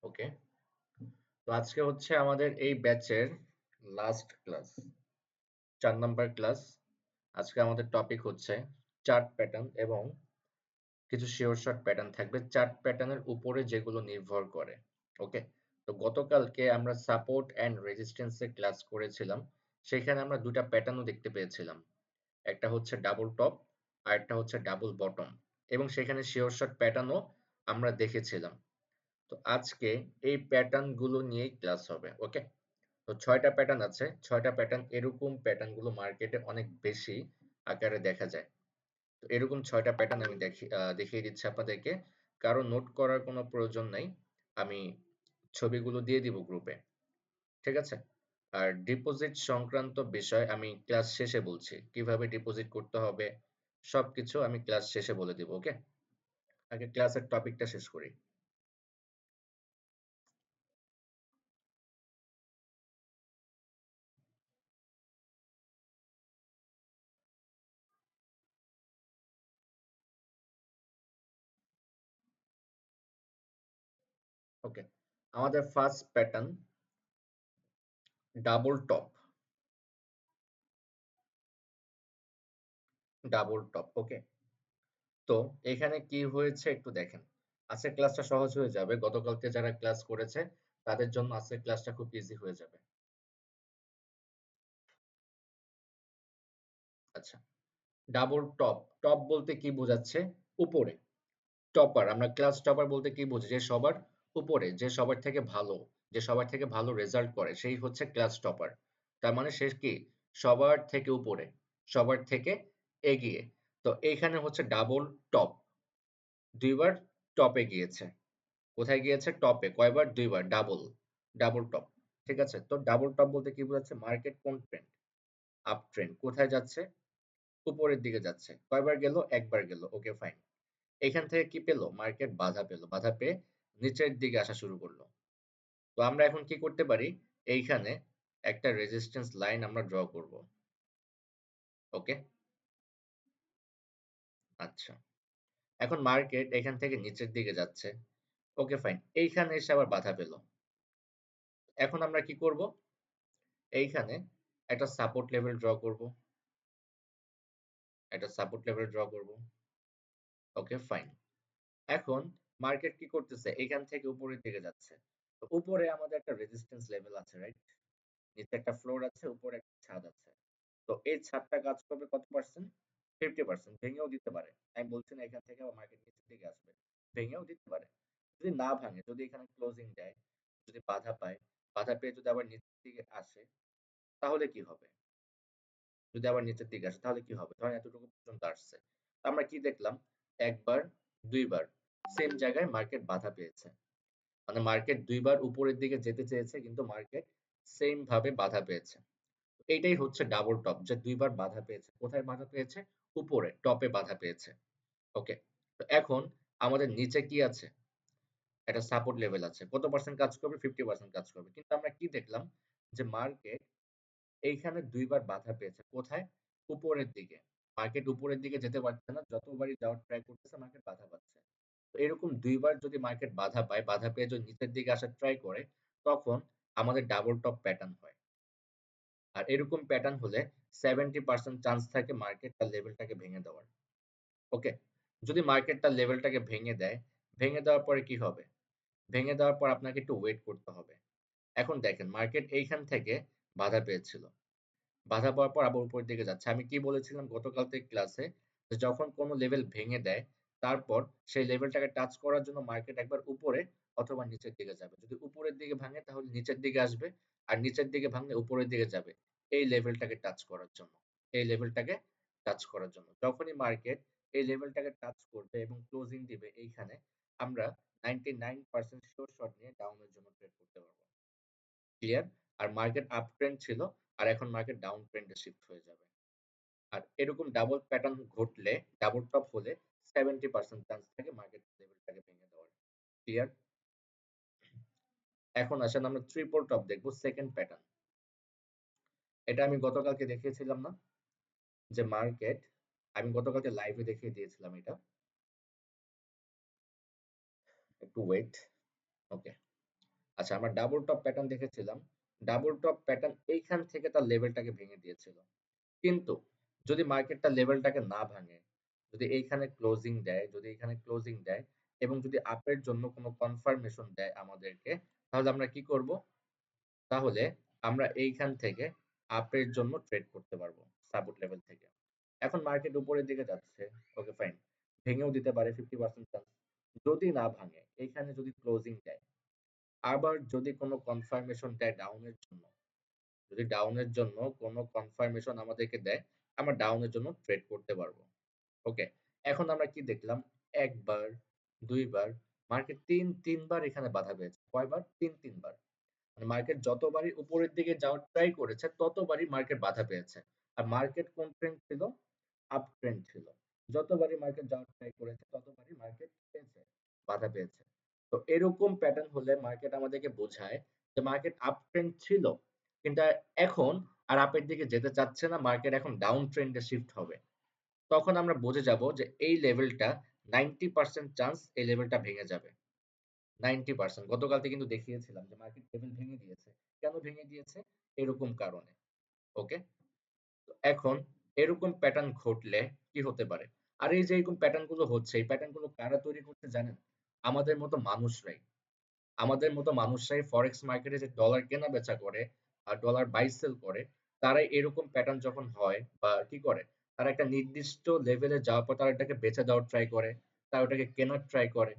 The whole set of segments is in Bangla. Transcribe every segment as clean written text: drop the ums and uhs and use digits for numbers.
ওকে, তো আজকে হচ্ছে আমাদের এই ব্যাচের লাস্ট ক্লাস, 4 নাম্বার ক্লাস। আজকে আমাদের টপিক হচ্ছে চার্ট প্যাটার্ন এবং কিছু শিওর শর্ট প্যাটার্ন থাকবে চার্ট প্যাটার্নের উপরে যেগুলো নির্ভর করে। ওকে, তো গতকালকে আমরা সাপোর্ট অ্যান্ড রেজিস্ট্যান্সের ক্লাস করেছিলাম। সেখানে আমরা দুটা প্যাটার্নও দেখতে পেয়েছিলাম, একটা হচ্ছে ডাবল টপ আর একটা হচ্ছে ডাবল বটম, এবং সেখানে শিওর শর্ট প্যাটার্নও আমরা দেখেছিলাম। তো আজকে এই প্যাটার্ন গুলো নিয়েই ক্লাস হবে। ওকে, তো 6টা প্যাটার্ন আছে। 6টা প্যাটার্ন, এরকম প্যাটার্ন গুলো মার্কেটে অনেক বেশি আকারে দেখা যায়। তো এরকম 6টা প্যাটার্ন আমি দেখিয়ে দিচ্ছি আপনাদেরকে। কারো নোট করার কোনো প্রয়োজন নাই, আমি ছবিগুলো দিয়ে দিব গ্রুপে। ঠিক আছে? আর ডিপোজিট সংক্রান্ত বিষয় আমি ক্লাস শেষে বলছি, কিভাবে ডিপোজিট করতে হবে সবকিছু আমি ক্লাস শেষে বলে দিব। ওকে, আগে ক্লাসের টপিকটা শেষ করি। ওকে, আমাদের first pattern double top. Double top, okay. তো এখানে কি হয়েছে একটু দেখেন। আজকের ক্লাসটা সহজ হয়ে যাবে, গতকালকে যারা ক্লাস করেছে তাদের জন্য আজকের ক্লাসটা খুব ইজি হয়ে যাবে। আচ্ছা, ডাবল টপ, টপ বলতে কি বোঝাচ্ছে? উপরে। টপার, আমরা ক্লাস টপার বলতে কি বুঝি? যে সবার উপরে, যে সবার থেকে ভালো, যে সবার থেকে ভালো রেজাল্ট করে সেই হচ্ছে ক্লাস টপার। তার মানে সে কি? সবার থেকে উপরে, সবার থেকে এগিয়ে। তো এইখানে হচ্ছে ডাবল টপ, দুইবার টপে গিয়েছে। কোথায় গিয়েছে? টপে। কয়বার? দুইবার। Double, double top. ঠিক আছে, তো ডাবল টপ বলতে কি বোঝাচ্ছে? মার্কেট কোন ট্রেন্ড? Up trend. কোথায় যাচ্ছে? উপরের দিকে যাচ্ছে। কয়বার গেল? একবার গেল। ওকে, ফাইন। এখান থেকে কি পেল? মার্কেট বাধা পেল, বাধা পেয়ে নিচের দিকে আসা শুরু করলো। তো আমরা এখন কি করতে পারি? এইখানে একটা রেজিস্ট্যান্স লাইন আমরা ড্র করব। ওকে, আচ্ছা। এখন মার্কেট এখান থেকে নিচের দিকে যাচ্ছে। ওকে, ফাইন। এইখানে এসে আবার বাধা পেল। এখন আমরা কি করব? এইখানে একটা সাপোর্ট লেভেল ড্র করব, একটা সাপোর্ট লেভেল ড্র করব। ওকে, ফাইন। এখন মার্কেট কি করতেছে? এখান থেকে উপরের দিকে যাচ্ছে। তো উপরে আমাদের একটা রেজিস্ট্যান্স লেভেল আছে, রাইট? নিচে একটা ফ্লোর আছে, উপরে একটা ছাদ আছে। তো এই ছাদটা কাজ করবে কত পার্সেন্ট? 50%। ভেঙেও দিতে পারে। আমি বলছি না এখান থেকে আবার মার্কেট নিচের দিকে আসবে, ভেঙেও দিতে পারে। যদি না ভাঙে, যদি এখানে ক্লোজিং দেয়, যদি বাধা পায়, বাধা পেয়ে যদি আবার নিচের দিকে আসে, তাহলে কি হবে? যদি আবার নিচের দিকে আসে তাহলে কি হবে? ধরেন এতটুকু পর্যন্ত আসছে। আমরা কি দেখলাম? একবার, দুইবার সেম জায়গায় মার্কেট বাধা পেয়েছে। মানে মার্কেট দুইবার উপরের দিকে যেতে চেয়েছে, কিন্তু মার্কেট সেম ভাবে বাধা পেয়েছে। এইটাই হচ্ছে ডাবল টপ, যে দুইবার বাধা পেয়েছে। কোথায় বাধা পেয়েছে? উপরে, টপে বাধা পেয়েছে। ওকে, তো এখন আমাদের নিচে কি আছে? একটা সাপোর্ট লেভেল আছে। কত পার্সেন্ট কাজ করবে? 50% কাজ করবে। কিন্তু আমরা কি দেখলাম? যে মার্কেট এইখানে দুইবার বাধা পেয়েছে। কোথায়? উপরের দিকে। মার্কেট উপরের দিকে যেতে পারছে না, যতবারই যাওয়ার ট্রাই করতেছে মার্কেট বাধা পাচ্ছে। তো এরকম দুইবার যদি মার্কেট বাধা পায়, বাধা পেয়ে যদি নিচের দিকে আসার ট্রাই করে, তখন আমাদের ডাবল টপ প্যাটার্ন হয়। আর এরকম প্যাটার্ন হলে 70% চান্স থাকে মার্কেট তার লেভেলটাকে ভেঙে দেওয়ার। ওকে, যদি মার্কেট তার লেভেলটাকে ভেঙে দেয়, ভেঙে দেওয়ার পরে কি হবে? ভেঙে দেওয়ার পর আপনাকে একটু ওয়েট করতে হবে। এখন দেখেন মার্কেট এইখান থেকে বাধা পেয়েছিল, বাধা পাওয়ার পর আবার উপরের দিকে যাচ্ছে। আমি কি বলেছিলাম গতকালকের ক্লাসে? যে যখন কোনো লেভেল ভেঙে দেয়, তারপর সেই লেভেলটাকে টাচ করার জন্য মার্কেট একবার উপরে অথবা নিচের দিকে যাবে। যদি উপরের দিকে ভাঙে তাহলে নিচের দিকে আসবে, আর নিচের দিকে ভাঙলে উপরের দিকে যাবে। এই লেভেলটাকে টাচ করার জন্য, এই লেভেলটাকে টাচ করার জন্য। যখনই মার্কেট এই লেভেলটাকে টাচ করবে এবং ক্লোজিং দিবে এইখানে, আমরা 99% শিওর শট নিয়ে ডাউনের জন্য ট্রেড করতে পারবো। ক্লিয়ার? আর মার্কেট আপ ট্রেন্ড ছিল, আর এখন মার্কেট ডাউন ট্রেন্ডে শিফট হয়ে যাবে। আর এরকম ডাবল প্যাটার্ন ঘটলে, ডাবল টপ হলে 70% চান্স থাকে মার্কেট লেভেলটাকে ভেঙে দেওয়ার। ক্লিয়ার? এখন আসেন আমরা ট্রিপল টপ দেখবো, সেকেন্ড প্যাটার্ন। এটা আমি গতকালকে দেখিয়েছিলাম না? যে মার্কেট, আমি গতকালকে লাইভে দেখিয়ে দিয়েছিলাম এটা। একটু ওয়েট। ওকে, আচ্ছা, আমরা ডাবল টপ প্যাটার্ন দেখেছিলাম। ডাবল টপ প্যাটার্ন এইখান থেকে তার লেভেলটাকে ভেঙে দিয়েছিল। কিন্তু যদি মার্কেটটা লেভেলটাকে না ভাঙে, যদি এইখানে ক্লোজিং দেয়, যদি এখানে ক্লোজিং দেয় এবং যদি আপের জন্য কোনো কনফার্মেশন দেয় আমাদেরকে, তাহলে আমরা কি করব? তাহলে আমরা এইখান থেকে আপের জন্য ট্রেড করতে পারবো সাপোর্ট লেভেল থেকে। এখন মার্কেট উপরের দিকে যাচ্ছে, ওকে ফাইন, ভেঙেও দিতে পারে 50% চান্স। যদি না ভাঙে, এইখানে যদি ক্লোজিং দেয়, আবার যদি কোনো কনফার্মেশন দেয় ডাউনের জন্য, যদি ডাউনের জন্য কোনো কনফার্মেশন আমাদেরকে দেয়, আমরা ডাউনের জন্য ট্রেড করতে পারবো। ওকে, এখন আমরা কি দেখলাম? একবার, দুইবার, মার্কেট তিনবার এখানে বাধা পেয়েছে। কয়বার? তিনবার। মানে মার্কেট যতবারই উপরের দিকে যাওয়ার ট্রাই করেছে ততবারই মার্কেট বাধা পেয়েছে। আর মার্কেট কোন ট্রেন্ড ছিল? আপ ট্রেন্ড ছিল। যতবারই মার্কেট যাওয়ার ট্রাই করেছে ততবারই মার্কেট পেয়েছে, বাধা পেয়েছে। তো এরকম প্যাটার্ন হলে মার্কেট আমাদেরকে বোঝায় যে মার্কেট আপ ট্রেন্ড ছিল, কিন্তু এখন আর আপের দিকে যেতে চাচ্ছে না, মার্কেট এখন ডাউন ট্রেন্ডে শিফট হবে। তখন আমরা বুঝে যাব যে এই লেভেলটা 90% চান্স এই লেভেলটা ভেঙে যাবে। 90%। গতকালকে কিন্তু দেখিয়েছিলাম যে মার্কেট লেভেল ভেঙে দিয়েছে। কেন ভেঙে দিয়েছে? এরকম কারণে। ওকে? তো এখন এরকম প্যাটার্ন ঘটলে কি হতে পারে? আর এই যে এরকম প্যাটার্ন গুলো হচ্ছে, এই প্যাটার্ন গুলো কারা তৈরি করছে জানেন? আমাদের মতো মানুষরাই। আমাদের মতো মানুষরাই ফরেক্স মার্কেটে যে ডলার কেনা বেচা করে আর ডলার বাই সেল করে, তারাই এরকম প্যাটার্ন যখন হয় বা কি করে, তারা একটা নির্দিষ্ট লেভেলে যাওয়ার পর তারা এটাকে বেচে দেওয়ার ট্রাই করে, তারা ওটাকে কেনার ট্রাই করে।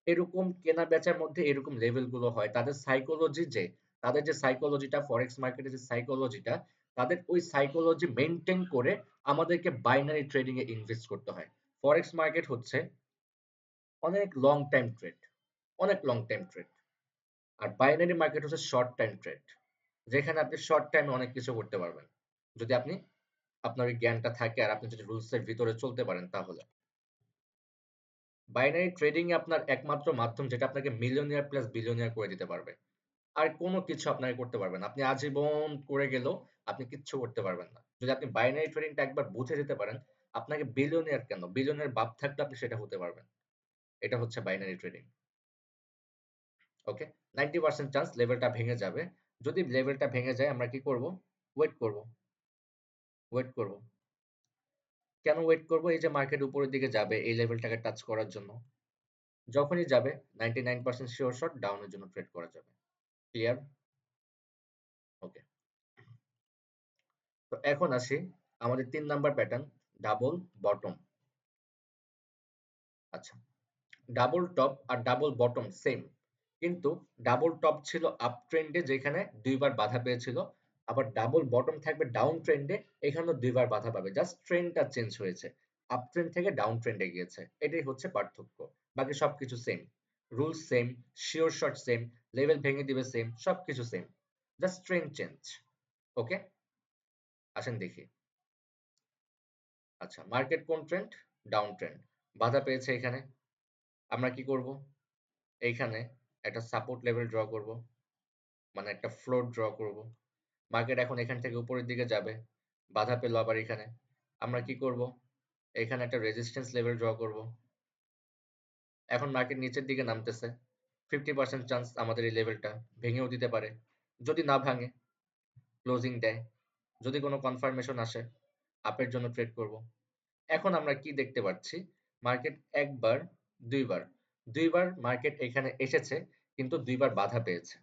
এরকম কেনা বেচার মধ্যে এরকম লেভেল গুলো হয়। তাদের সাইকোলজি যে, তাদের যে সাইকোলজিটা ফরেক্স মার্কেটের যে সাইকোলজিটা, তাদের ওই সাইকোলজি মেইনটেইন করে আমাদেরকে বাইনারি ট্রেডিং এ ইনভেস্ট করতে হয়। ফরেক্স মার্কেট হচ্ছে অনেক লং টাইম ট্রেড, অনেক লং টাইম ট্রেড। আর বাইনারি মার্কেট হচ্ছে শর্ট টাইম ট্রেড, যেখানে আপনি শর্ট টাইমে অনেক কিছু করতে পারবেন, যদি আপনি আপনার ওই জ্ঞানটা থাকে আর আপনি যদি রুলস এর ভিতরে চলতে পারেন তাহলে। বাইনারি ট্রেডিং এ আপনার একমাত্র মাধ্যম যেটা আপনাকে মিলিয়নিয়ার প্লাস বিলিয়নিয়ার করে দিতে পারবে। আর কোনো কিছু আপনাকে করতে পারবেন না। আপনি আজীবন করে গেলেও আপনি কিচ্ছু করতে পারবেন না। যদি আপনি বাইনারি ট্রেডিংটা একবার বুঝে যেতে পারেন, আপনাকে বিলিয়নিয়ার কেন, বিলিয়নিয়ার বাপ থাকলে আপনি সেটা হতে পারবেন। এটা হচ্ছে বাইনারি ট্রেডিং। ওকে, 90% চান্স লেভেলটা ভেঙে যাবে। যদি লেভেলটা ভেঙে যায় আমরা কি করব? ওয়েট করব, ওয়েট করব। কেন ওয়েট করব? এই যে মার্কেট উপরের দিকে যাবে এই লেভেলটাকে টাচ করার জন্য। যখনই যাবে 99% শিওর শট ডাউনের জন্য ট্রেড করা যাবে। ক্লিয়ার? ওকে। তো এখন আসি আমাদের ৩ নাম্বার প্যাটার্ন, ডাবল বটম। আচ্ছা, ডাবল টপ আর ডাবল বটম সেম, কিন্তু ডাবল টপ ছিল আপ ট্রেন্ডে যেখানে দুইবার বাধা পেয়েছিল, আবার ডাবল বটম থাকবে ডাউন ট্রেন্ডে, এখানেও দুইবার বাধা পাবে, জাস্ট ট্রেন্ডটা চেঞ্জ হয়েছে, আপ ট্রেন্ড থেকে ডাউন ট্রেন্ডে গিয়েছে, এটাই হচ্ছে পার্থক্য। বাকি সবকিছু same, rules same, sure shot same, level ভেঙে দিবে সেম, সবকিছু সেম, জাস্ট ট্রেন্ড চেঞ্জ। ওকে, আসেন দেখি। আচ্ছা, মার্কেট কোন ট্রেন্ড? ডাউন ট্রেন্ড, বাধা পেয়েছে এখানে। আমরা কি করব? এইখানে একটা সাপোর্ট লেভেল ড্র করব, মানে একটা ফ্লোর ড্র করব। মার্কেট এখন এখান থেকে উপরের দিকে যাবে, বাধা পেল আবার এখানে। আমরা কি করব? এখানে একটা রেজিস্ট্যান্স লেভেল ড্র করব। এখন মার্কেট নিচের দিকে নামতেছে, 50% চান্স আমাদের এই লেভেলটা ভেঙেও দিতে পারে। যদি না ভাঙে, ক্লোজিং দেয়, যদি কোনো কনফার্মেশন আসে, আপের জন্য ট্রেড করব। এখন আমরা কি দেখতে পাচ্ছি? মার্কেট একবার, দুইবার, দুইবার মার্কেট এখানে এসেছে, কিন্তু দুইবার বাধা পেয়েছে।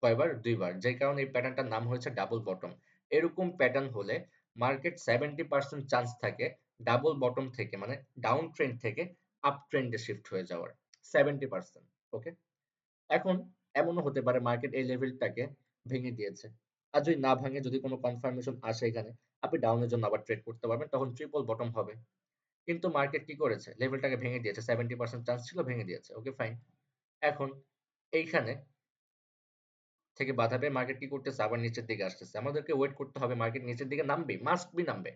কয়বার? দুইবার। যেই কারণে এই প্যাটার্নটার নাম হয়েছে ডাবল বটম। এরকম প্যাটার্ন হলে মার্কেট 70% চান্স থাকে ডাবল বটম থেকে, মানে ডাউন ট্রেন্ড থেকে আপ ট্রেন্ডে শিফট হয়ে যাওয়ার। 70%। ওকে, এখন এমনও হতে পারে মার্কেট এই লেভেলটাকে ভেঙে দিয়েছে, আর যদি না ভাঙে, যদি কোনো কনফার্মেশন আসে এখানে, আপনি ডাউনের জন্য আবার ট্রেড করতে পারবেন, তখন ট্রিপল বটম হবে। কিন্তু মার্কেট কি করেছে? লেভেলটাকে ভেঙে দিয়েছে, 70% চান্স ছিল, ভেঙে দিয়েছে। Okay fine. এখন এইখানে থেকে বাধা পেয়ে মার্কেট কি করতেছে? আবার নিচের দিকে আসতেছে। আমাদেরকে ওয়েট করতে হবে, মার্কেট নিচের দিকে নামবে, মাস্ট বি নামবে।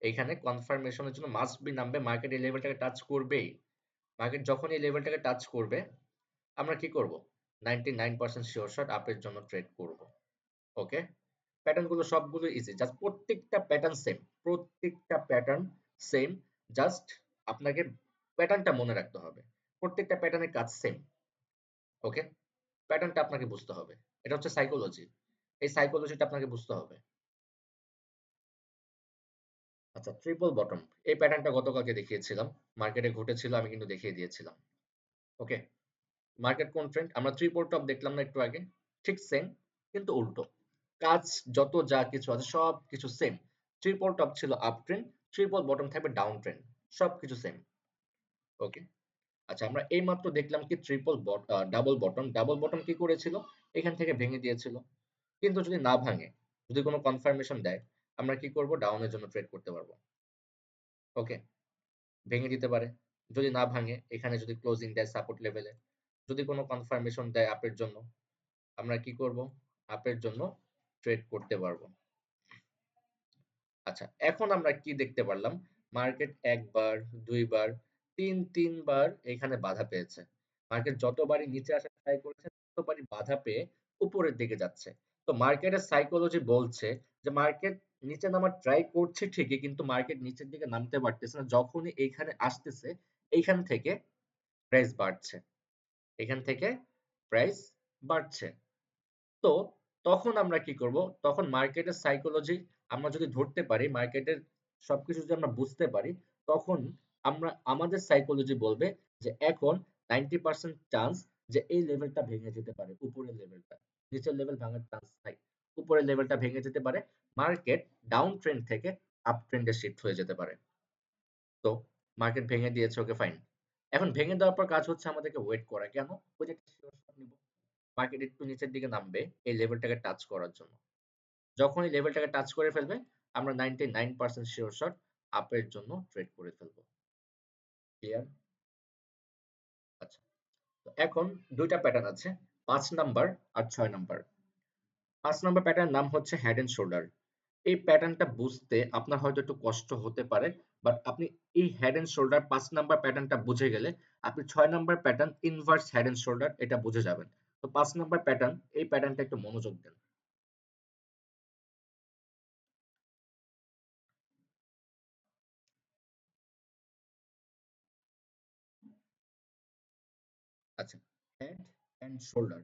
এইখানে কনফার্মেশনের জন্য মাস্ট বি নামবে, মার্কেট এই লেভেলটাকে টাচ করবেই। মার্কেট যখন এই লেভেলটাকে টাচ করবে, আমরা কি করব? 99% শিওর শট আপের জন্য ট্রেড করব। ওকে, প্যাটার্ন গুলো সবগুলো ইজি, জাস্ট প্রত্যেকটা প্যাটার্ন সেম, প্রত্যেকটা প্যাটার্ন সেম, জাস্ট আপনাকে প্যাটার্নটা মনে রাখতে হবে, প্রত্যেকটা প্যাটার্নের কাজ সেম। ওকে, প্যাটার্নটা আপনাকে বুঝতে হবে। এটা হচ্ছে সাইকোলজি। এই সাইকোলজিটা আপনাকে বুঝতে হবে। আচ্ছা, ট্রিপল বটম এই প্যাটার্নটা গতকালকে দেখিয়েছিলাম। মার্কেটে ঘটেছিল, আমি কিন্তু দেখিয়ে দিয়েছিলাম। ওকে? মার্কেট কোন ট্রেন্ড? আমরা ট্রিপল টপ দেখলাম না একটু আগে? ঠিক সেম কিন্তু উল্টো। কাজ যত যা কিছু আছে সবকিছু সেম। ট্রিপল টপ ছিল আপ ট্রেন্ড, ট্রিপল বটম থাকবে ডাউন ট্রেন্ড। সবকিছু সেম। ওকে? আচ্ছা, আমরা এইমাত্র দেখলাম কি ডাবল বটম। ডাবল বটম কি করেছিল? এখান থেকে ভেঙে দিয়েছিল। কিন্তু যদি না ভাঙে, যদি কোনো কনফার্মেশন দেয়, আমরা কি করব? ডাউনের জন্য ট্রেড করতে পারবো। ওকে? ভেঙে দিতে পারে। যদি না ভাঙে, এখানে যদি ক্লোজিং দেয় সাপোর্ট লেভেলে, যদি কোনো কনফার্মেশন দেয় আপের জন্য, আমরা কি করব? আপের জন্য ট্রেড করতে পারবো। আচ্ছা, এখন আমরা কি দেখতে পারলাম? মার্কেট ১ বার, ২ বার, ৩ বার এখানে বাধা পেয়েছে। মার্কেট যতবারই নিচে আসার ট্রাই করেছে, ততবারই বাধা পেয়ে উপরের দিকে যাচ্ছে। তো মার্কেটের সাইকোলজি বলছে যে মার্কেট নিচে নামার ট্রাই করছে ঠিকই, কিন্তু মার্কেট নিচের দিকে নামতে পারতেছে না। যখনই এইখানে আসতেছে, এইখান থেকে প্রাইস বাড়ছে। এখান থেকে প্রাইস বাড়ছে। তো তখন আমরা কি করব? তখন মার্কেটের সাইকোলজি আমরা যদি ধরতে পারি, মার্কেটের সবকিছু যদি আমরা বুঝতে পারি, তখন আমরা আমাদের সাইকোলজি বলবে যে এখন 90% চান্স যে এই লেভেলটা ভেঙে যেতে পারে, উপরের লেভেলটা। নিচের লেভেল ভাঙার চান্স নাই। উপরের লেভেলটা ভেঙে যেতে পারে। মার্কেট ডাউন ট্রেন্ড থেকে আপ ট্রেন্ডে শিফট হয়ে যেতে পারে। তো মার্কেট ভেঙে দিয়েছে, ওকে ফাইন। এখন ভেঙে দেওয়ার পর কাজ হচ্ছে আমাদেরকে ওয়েট করা। কেন? ওই যে একটা শিওর শট নিব। মার্কেট একটু নিচের দিকে নামবে এই লেভেলটাকে টাচ করার জন্য। যখন এই লেভেলটাকে টাচ করে ফেলবে, আমরা 99% শিওর শট আপের জন্য ট্রেড করে ফেলবো। ক্লিয়ার? আচ্ছা। তো এখন ২ টা প্যাটার্ন আছে। ৫ নাম্বার আর ৬ নাম্বার। ৫ নাম্বার প্যাটার্ন নাম হচ্ছে হেড অ্যান্ড শোল্ডার। এই প্যাটার্নটা বুঝতে আপনার হয়তো একটু কষ্ট হতে পারে। বাট আপনি এই হেড অ্যান্ড শোল্ডার ৫ নাম্বার প্যাটার্নটা বুঝে গেলে আপনি ৬ number pattern inverse head and shoulder এটা বুঝে যাবেন। তো ৫ নাম্বার প্যাটার্ন এই প্যাটার্নটা একটু মনোযোগ দেন। আচ্ছা, head and shoulder.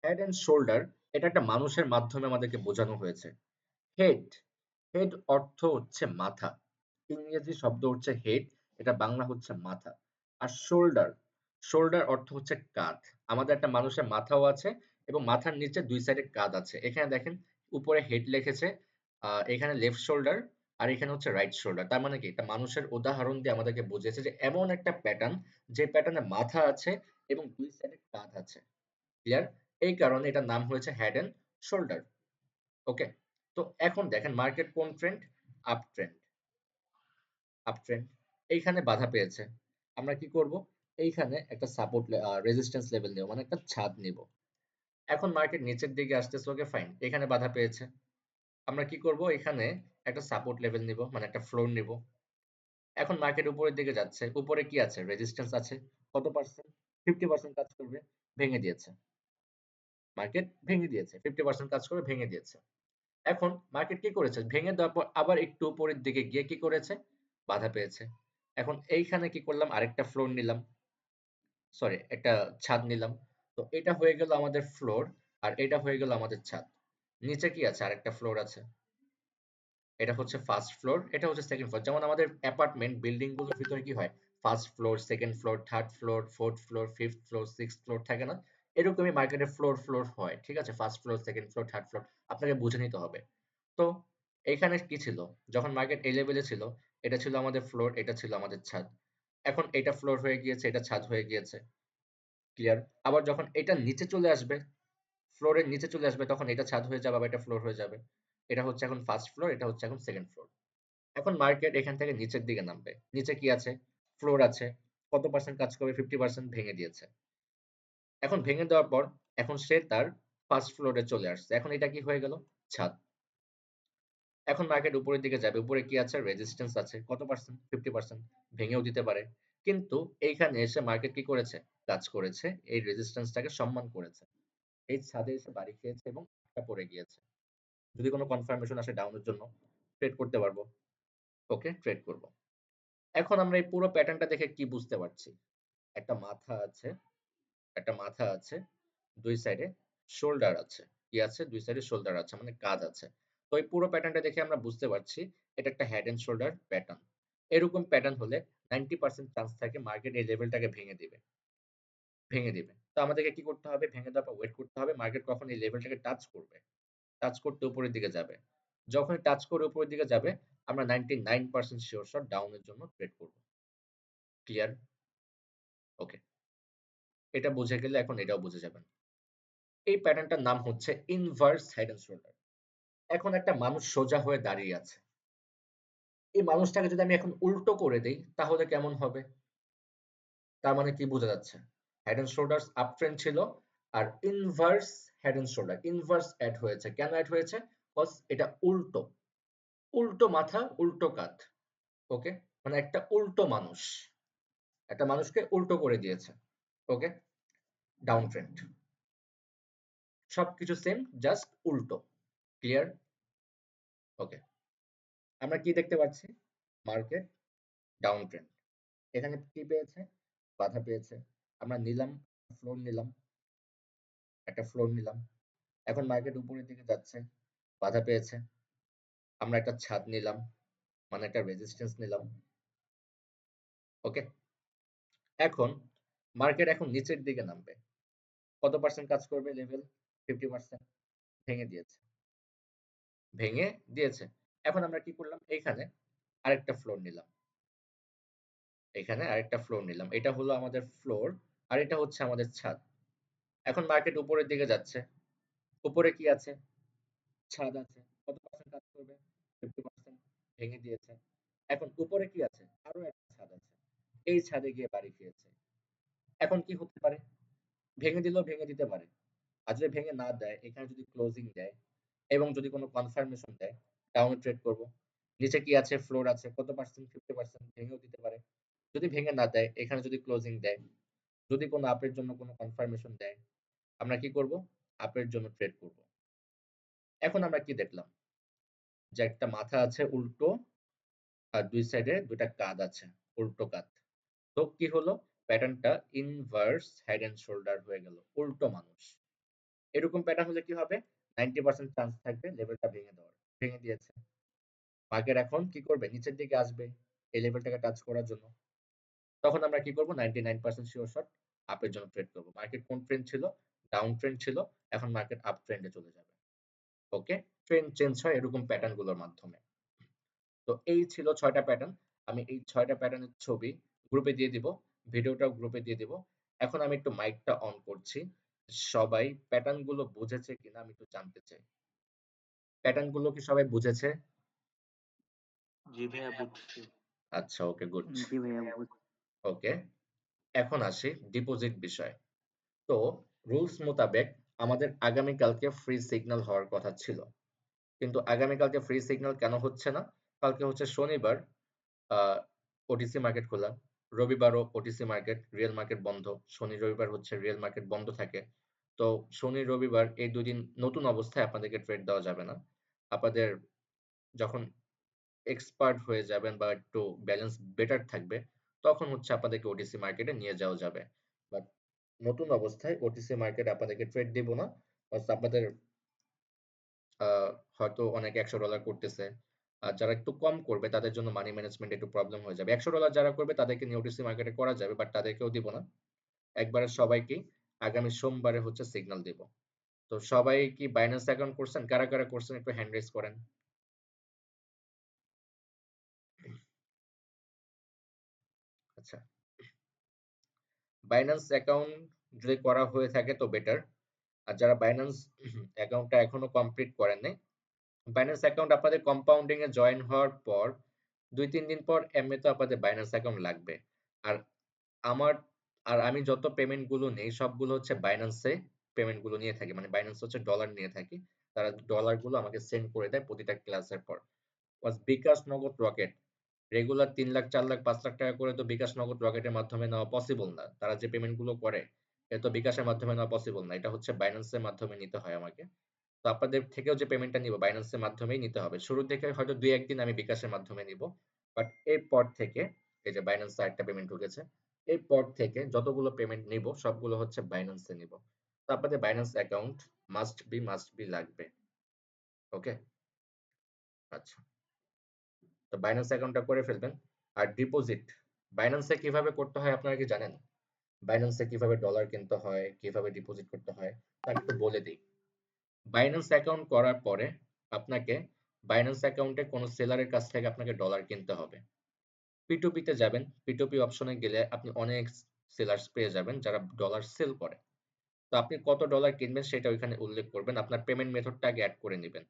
Head and shoulder এটা একটা মানুষের মাধ্যমে আমাদেরকে বোঝানো হয়েছে। হেড, হেড অর্থ হচ্ছে মাথা। ইংরেজি শব্দ হচ্ছে হেড, এটা বাংলা হচ্ছে মাথা। আর শোল্ডার, শোল্ডার অর্থ হচ্ছে কাঁধ। আমাদের একটা মানুষের মাথাও আছে এবং মাথার নিচে ২ সাইডে কাঁধ আছে। এখানে দেখেন উপরে হেড লিখেছে, এখানে লেফট শোল্ডার আর এখানে হচ্ছে রাইট শোল্ডার। তার মানে কি? একটা মানুষের উদাহরণ দিয়ে আমাদেরকে বুঝিয়েছে যে এমন একটা প্যাটার্ন যে প্যাটার্নে মাথা আছে এবং ২ সাইডে কাঁধ আছে। ক্লিয়ার? এই কারণে এটার নাম হয়েছে হেড অ্যান্ড শোল্ডার। ওকে? তো এখন দেখেন মার্কেট কোন trend? Up trend. Up trend. এইখানে বাধা পেয়েছে। আমরা কি করব? এইখানে একটা রেজিস্ট্যান্স লেভেল নেব, মানে একটা ছাদ নিব। এখন মার্কেট নিচের দিকে আসতেছে, ওকে ফাইন। এখানে বাধা পেয়েছে। আমরা কি করব? এখানে একটা সাপোর্ট লেভেল নিব, মানে একটা ফ্লোর নিব। এখন মার্কেট উপরের দিকে যাচ্ছে। উপরে কি আছে? রেজিস্ট্যান্স আছে। কত পার্সেন্ট? 50% কাজ করবে। ভেঙে দিয়েছে। মার্কেট ভেঙে দিয়েছে। 50% কাজ করে ভেঙে দিয়েছে। এখন মার্কেট কি করেছে? ভেঙে দেওয়ার পর আবার একটু উপরের দিকে গিয়ে কি করেছে? বাধা পেয়েছে। এখন এইখানে কি করলাম? আরেকটা ফ্লোর নিলাম। সরি, একটা ছাদ নিলাম। তো এটা হয়ে গেল আমাদের ফ্লোর আর এটা হয়ে গেল আমাদের ছাদ। নিচে কি আছে? আরেকটা ফ্লোর আছে। এটা হচ্ছে ফার্স্ট ফ্লোর, এটা হচ্ছে সেকেন্ড ফ্লোর। যেমন আমাদের অ্যাপার্টমেন্ট বিল্ডিং গুলোর ভিতরে কি হয়? First floor, second floor, third floor, fourth floor, fifth floor, sixth floor থাকে না? এরকমই মার্কেটে ফ্লোর হয়। ঠিক আছে? First floor, second floor, third floor. আপনাকে বুঝে নিতে হবে। তো এইখানে কি ছিল? যখন মার্কেট এই লেভেলে ছিল, এটা ছিল আমাদের ফ্লোর, এটা ছিল আমাদের ছাদ। এখন এটা ফ্লোর হয়ে গিয়েছে, এটা ছাদ হয়ে গিয়েছে। ক্লিয়ার? আবার যখন এটা নিচে চলে আসবে, ফ্লোরের নিচে চলে আসবে, তখন এটা ছাদ হয়ে যাবে, আবার এটা ফ্লোর হয়ে যাবে। এটা হচ্ছে এখন ফার্স্ট ফ্লোর, এটা হচ্ছে এখন সেকেন্ড ফ্লোর। এখন মার্কেট এখান থেকে নিচের দিকে নামবে। নিচে কি আছে? ফ্লোর আছে। কত পার্সেন্ট কাজ করবে? 50% ভেঙে দিয়েছে। এখন ভেঙে দেওয়ার পর এখন সে তার ফার্স্ট ফ্লোরে চলে আসছে। এখন এটা কি হয়ে গেল? ছাদ। এখন মার্কেট উপরের দিকে যাবে। উপরে কি আছে? রেজিস্ট্যান্স আছে। কত পার্সেন্ট? 50%। ভেঙেও দিতে পারে। কিন্তু এইখানে এসে মার্কেট কি করেছে? কাজ করেছে। এই রেজিস্ট্যান্সটাকে সম্মান করেছে। এই ছাদে এসে বাড়ি খেয়েছে এবং আটকা পড়ে গিয়েছে। যদি কোনো কনফার্মেশন আসে ডাউনের জন্য ট্রেড করতে পারবো। ওকে, ট্রেড করব। এখন আমরা এই পুরো প্যাটার্নটা দেখে কি বুঝতে পারছি? একটা মাথা আছে, একটা মাথা আছে। দুই সাইডে শোল্ডার আছে। কি আছে? দুই সাইডে শোল্ডার আছে মানে কাঁধ আছে। তো এই পুরো প্যাটার্নটা দেখে আমরা বুঝতে পারছি এটা একটা হেড এন্ড শোল্ডার প্যাটার্ন। এরকম প্যাটার্ন হলে 90% চান্স থাকে মার্কেট এই লেভেলটাকে ভেঙে দিবে। ভেঙে দিবে। তো আমাদেরকে কি করতে হবে? ভেঙে দেওয়ার পর ওয়েট করতে হবে মার্কেট কখন এই লেভেলটাকে টাচ করবে। টাচ করতে উপরের দিকে যাবে। যখনই টাচ করে উপরের দিকে যাবে, আমরা 99% সিওর শট ডাউন এর জন্য ট্রেড করব। ক্লিয়ার? ওকে। এটা বুঝে গেলে এখন এটাও বুঝে যাবেন। এই প্যাটার্নটার নাম হচ্ছে ইনভার্স হেড এন্ড শোল্ডার। এখন একটা মানুষ সোজা হয়ে দাঁড়িয়ে আছে। এই মানুষটাকে যদি আমি এখন উল্টো করে দেই তাহলে কেমন হবে? তার মানে কি বোঝা যাচ্ছে? Head and shoulders up trend ছিল আর inverse head and shoulder inverse এড হয়েছে। কেন এড হয়েছে? কজ এটা উল্টো। উল্টো মাথা, উল্টো কাঁধ। ওকে? মানে একটা উল্টো মানুষ। একটা মানুষকে উল্টো করে দিয়েছে। ওকে? Down trend. সবকিছু সেম জাস্ট উল্টো। ক্লিয়ার? ওকে। আমরা কি দেখতে পাচ্ছি? Market down trend. এখানে কি পেয়েছে? বাধা পেয়েছে। আমরা নিলাম, ফ্লোর নিলাম, একটা ফ্লোর নিলাম। এখন মার্কেট উপরের দিকে যাচ্ছে, বাধা পেয়েছে। আমরা একটা ছাদ নিলাম, মানে একটা রেজিস্ট্যান্স নিলাম। ওকে? এখন মার্কেট এখন নিচের দিকে নামবে। কত পার্সেন্ট কাজ করবে লেভেল? 50%। ভেঙে দিয়েছে। ভেঙে দিয়েছে। এখন আমরা কি করলাম? এখানে আরেকটা ফ্লোর নিলাম। এখানে আরেকটা ফ্লোর নিলাম। এটা হলো আমাদের ফ্লোর আর এটা হচ্ছে আমাদের ছাদ। এখন মার্কেট উপরের দিকে যাচ্ছে। উপরে কি আছে? ছাদ আছে। কত পার্সেন্ট কাজ করবে? 50%। ভেঙে দিয়েছে। এখন উপরে কি আছে? আরো একটা ছাদ আছে। এই ছাদে গিয়ে বাড়ি খেয়েছে। এখন কি হতে পারে? ভেঙে দিলেও ভেঙে দিতে পারে। আর যদি ভেঙে না দেয়, এখানে যদি ক্লোজিং দেয় এবং যদি কোনো কনফার্মেশন দেয়, ডাউন ট্রেড করব। নিচে কি আছে? ফ্লোর আছে। কত পার্সেন্ট? 50%। ভেঙেও দিতে পারে। যদি ভেঙে না দেয়, এখানে যদি ক্লোজিং দেয়, যদি কোনো আপের জন্য কোনো কনফার্মেশন দেয়, আমরা কি করব? আপের জন্য ট্রেড করব। এখন আমরা কি দেখলাম? যে একটা মাথা আছে উল্টো আর দুই সাইডে দুইটা কাঁধ আছে, উল্টো কাঁধ। তো কি হলো? প্যাটার্নটা ইনভার্স হেড এন্ড শোল্ডার হয়ে গেল। উল্টো মানুষ। এরকম প্যাটার্ন হলে কি হবে? 90% চান্স থাকবে লেভেলটা ভেঙে দেওয়ার। ভেঙে দিয়েছে। মার্কেট এখন কি করবে? নিচের দিকে আসবে এই লেভেলটাকে টাচ করার জন্য। তখন আমরা কি করব? 99% সিওর শট আপের জন্য ট্রেড করব। মার্কেট কোন ট্রেন্ড ছিল? ডাউন ট্রেন্ড ছিল। এখন মার্কেট আপ ট্রেন্ডে চলে যাবে। ওকে? ট্রেন্ড চেঞ্জ হয় এরকম প্যাটার্ন গুলোর মাধ্যমে। তো এই ছিল ৬ টা প্যাটার্ন। আমি এই ৬ টা প্যাটার্নের ছবি গ্রুপে দিয়ে দিব। ভিডিওটাও গ্রুপে দিয়ে দিব। এখন আমি একটু মাইকটা অন করছি। সবাই প্যাটার্ন গুলো বুঝেছে কিনা আমি একটু জানতে চাই। প্যাটার্ন গুলো কি সবাই বুঝেছে? জি ভাইয়া বুঝছি। আচ্ছা, ওকে, গুড। জি ভাইয়া ওকে, এখন আসি ডিপোজিট বিষয়ে। তো রুলস মোতাবেক আমাদের আগামীকালকে ফ্রি সিগন্যাল হওয়ার কথা ছিল। কিন্তু আগামীকালকে ফ্রি সিগন্যাল কেন হচ্ছে না? কালকে হচ্ছে শনিবার, ওটিসি মার্কেট খোলা। রবিবারও ওটিসি মার্কেট, রিয়েল মার্কেট বন্ধ। শনি রবিবার হচ্ছে রিয়েল মার্কেট বন্ধ থাকে। তো শনি রবিবার এই ২ দিন নতুন অবস্থায় আপনাদেরকে ট্রেড দেওয়া যাবে না। আপনাদের যখন এক্সপার্ট হয়ে যাবেন বা একটু ব্যালেন্স বেটার থাকবে, তখন হচ্ছে আপনাদেরকে ওটিসি মার্কেটে নিয়ে যাওয়া যাবে। বাট নতুন অবস্থায় ওটিসি মার্কেটে আপনাদেরকে ট্রেড দিব না। বাস আপনাদের হয়তো অনেকে $১০০ করতেছে। আর যারা একটু কম করবে তাদের জন্য মানি ম্যানেজমেন্ট একটু প্রবলেম হয়ে যাবে। $১০০ যারা করবে তাদেরকে নিয়ে ওটিসি মার্কেটে করা যাবে, বাট তাদেরকেও দিব না। একবারে সবাইকেই আগামী সোমবারে হচ্ছে সিগন্যাল দিব। তো সবাই কি বাইন্যান্স অ্যাকাউন্ট করছেন? কারা, কারা করছেন একটু হ্যান্ড রেইজ করেন। আচ্ছা। বাইন্যান্স অ্যাকাউন্ট যদি করা হয়ে থাকে তো বেটার। আর যারা বাইন্যান্স অ্যাকাউন্টটা এখনো কমপ্লিট করেন নাই, বাইন্যান্স অ্যাকাউন্ট আপনাদের কম্পাউন্ডিং এ জয়েন হওয়ার পর ২-৩ দিন পর এমনিতেও আপনাদের বাইন্যান্স অ্যাকাউন্ট লাগবে। আর আমার আমি যত পেমেন্ট গুলো নেই সবগুলো হচ্ছে বাইন্যান্সে পেমেন্ট গুলো নিয়ে থাকি। মানে বাইন্যান্স হচ্ছে ডলার নিয়ে থাকি। তারা ডলার গুলো আমাকে সেন্ড করে দেয় প্রতিটা ক্লাসের পর। বাস বিকাশ, নগদ, রকেট রেগুলার ৩ লাখ, ৪ লাখ, ৫ লাখ টাকা করে তো বিকাশ, নগদ, রকেটের মাধ্যমে নেওয়া পসিবল না। তারা যে পেমেন্ট গুলো করে এটা তো বিকাশের মাধ্যমে নেওয়া পসিবল না। এটা হচ্ছে বাইন্যান্সের মাধ্যমে নিতে হয় আমাকে। তো আপনাদের থেকেও যে পেমেন্টটা নিব বাইন্যান্সের মাধ্যমেই নিতে হবে। শুরুর দিকে হয়তো ২-১ দিন আমি বিকাশের মাধ্যমে নিব। বাট এরপর থেকে এই যে বাইন্যান্সে আরেকটা পেমেন্ট ঢুকেছে। এরপর থেকে যতগুলো পেমেন্ট নিব সবগুলো হচ্ছে বাইন্যান্সে নিব। তো আপনাদের বাইন্যান্স অ্যাকাউন্ট মাস্ট বি লাগবে। ওকে, আচ্ছা। তো বাইন্যান্স অ্যাকাউন্টটা করে ফেলবেন। আর ডিপোজিট বাইন্যান্সে কিভাবে করতে হয় আপনারা কি জানেন? বাইন্যান্সে কিভাবে ডলার কিনতে হয়, কিভাবে ডিপোজিট করতে হয়, তা একটু বলে দিই। বাইন্যান্স অ্যাকাউন্ট করার পরে আপনাকে বাইন্যান্স অ্যাকাউন্টে কোনো সেলারের কাছ থেকে আপনাকে ডলার কিনতে হবে। P2P তে যাবেন, P2P অপশনে গেলে আপনি অনেক সেলার্স পেয়ে যাবেন যারা ডলার সেল করে। তো আপনি কত ডলার কিনবেন সেটা ওইখানে উল্লেখ করবেন। আপনার পেমেন্ট মেথডটা আগে এড করে নিবেন।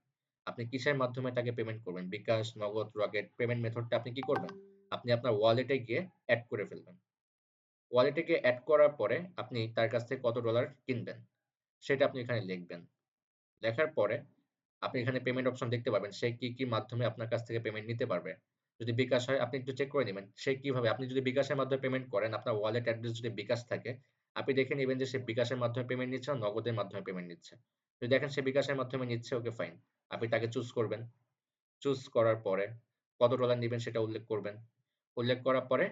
আপনি কিসের মাধ্যমে তাকে পেমেন্ট করবেন? বিকাশ, নগদ, রকেট পেমেন্ট মেথডটা আপনি কি করবেন? আপনি আপনার ওয়ালেটে গিয়ে এড করে ফেলবেন। ওয়ালেটে গিয়ে এড করার পরে আপনি তার কাছ থেকে কত ডলার কিনবেন সেটা আপনি এখানে লিখবেন। লেখার পরে আপনি এখানে পেমেন্ট অপশন দেখতে পাবেন। সে কি মাধ্যমে আপনার কাছ থেকে পেমেন্ট নিতে পারবে। যদি বিকাশ হয় আপনি একটু চেক করে নিবেন। সে কিভাবে আপনি যদি বিকাশের মাধ্যমে পেমেন্ট করেন, আপনার ওয়ালেট অ্যাড্রেস যদি বিকাশ থাকে, আপনি দেখে নিবেন যে সে বিকাশের মাধ্যমে পেমেন্ট নিচ্ছে না নগদের মাধ্যমে পেমেন্ট নিচ্ছে। যদি দেখেন সে বিকাশের মাধ্যমে নিচ্ছে, ওকে ফাইন। আপনি তাকে চুজ করবেন। চুজ করার পরে কত ডলার নিবেন সেটা উল্লেখ করবেন। উল্লেখ করার পরে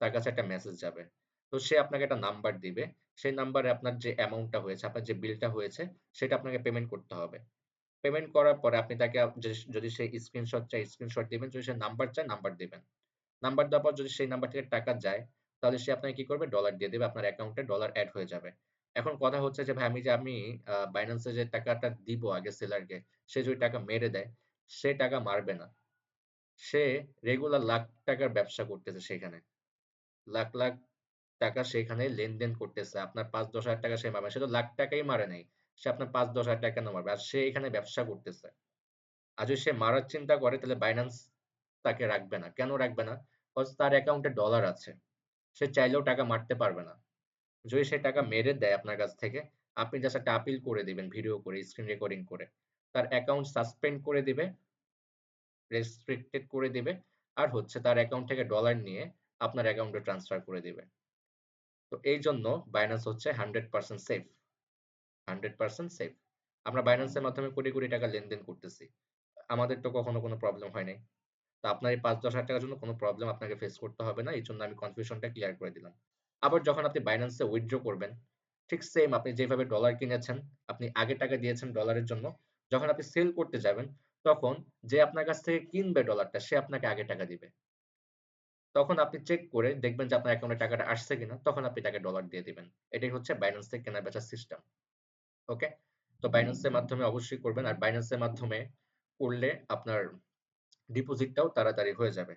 তার কাছে একটা মেসেজ যাবে। তো সে আপনাকে একটা নাম্বার দিবে। সেই নাম্বারে আপনার যে অ্যামাউন্টটা হয়েছে, আপনার যে বিলটা হয়েছে সেটা আপনাকে পেমেন্ট করতে হবে। পেমেন্ট করার পরে আপনি তাকে যদি সে স্ক্রিনশট চায় স্ক্রিনশট দিবেন, যদি সে নাম্বার চায় নাম্বার দিবেন। নাম্বার দেওয়ার পর যদি সেই নাম্বার থেকে টাকা যায়, তাহলে সে আপনাকে কি করবে? ডলার দিয়ে দেবে। আপনার অ্যাকাউন্টে ডলার এড হয়ে যাবে। এখন কথা হচ্ছে যে ভাই আমি Binance এ যে টাকাটা দিব আগে সেলারকে, সে যদি টাকা মেরে দেয়, সে টাকা মারবে না। সে রেগুলার লাখ টাকার ব্যবসা করতেছে সেখানে। লাখ, লাখ টাকা সেখানে লেনদেন করতেছে। আপনার ৫-১০ হাজার টাকা সে মারবে। সে তো লাখ টাকাই মারে নাই। সে আপনার ৫-১০ হাজার টাকা কেন মারবে? আর সে এখানে ব্যবসা করতেছে। আর যদি সে মারার চিন্তা করে তাহলে বাইন্যান্স তাকে রাখবে না। কেন রাখবে না? কজ তার অ্যাকাউন্টে ডলার আছে। সে চাইলেও টাকা মারতে পারবে না। যদি সে টাকা মেরে দেয় আপনার কাছ থেকে, আপনি জাস্ট একটা আপিল করে দিবেন ভিডিও করে, স্ক্রিন রেকর্ডিং করে। তার অ্যাকাউন্ট সাসপেন্ড করে দিবে, রেস্ট্রিক্টেড করে দিবে। আর হচ্ছে তার অ্যাকাউন্ট থেকে ডলার নিয়ে আপনার অ্যাকাউন্টে ট্রান্সফার করে দিবে। তো এইজন্য বাইন্যান্স হচ্ছে 100% সেফ। 100% সেফ। আমরা বাইন্যান্সের মাধ্যমে কোটি, কোটি টাকা লেনদেন করতেছি। আমাদের তো কখনো কোনো প্রবলেম হয় নাই। তো আপনার এই ৫-১০ হাজার টাকার জন্য কোনো প্রবলেম আপনাকে ফেস করতে হবে না। এইজন্য আমি কনফিউশনটা ক্লিয়ার করে দিলাম। আবার যখন আপনি বাইন্যান্সে উইথড্র করবেন, ঠিক সেম আপনি যেভাবে ডলার কিনেছেন, আপনি আগে টাকা দিয়েছেন ডলারের জন্য। যখন আপনি সেল করতে যাবেন, তখন যে আপনার কাছ থেকে কিনবে ডলারটা, সে আপনাকে আগে টাকা দিবে। তখন আপনি চেক করে দেখবেন যে আপনার অ্যাকাউন্টে টাকাটা আসছে কিনা, তখন আপনি তাকে ডলার দিয়ে দিবেন। এটাই হচ্ছে বাইন্যান্স থেকে কেনা-বেচার সিস্টেম। ওকে? তো বাইন্যান্সের মাধ্যমে অবশ্যই করবেন। আর বাইন্যান্সের মাধ্যমে করলে আপনার ডিপোজিটটাও তাড়াতাড়ি হয়ে যাবে।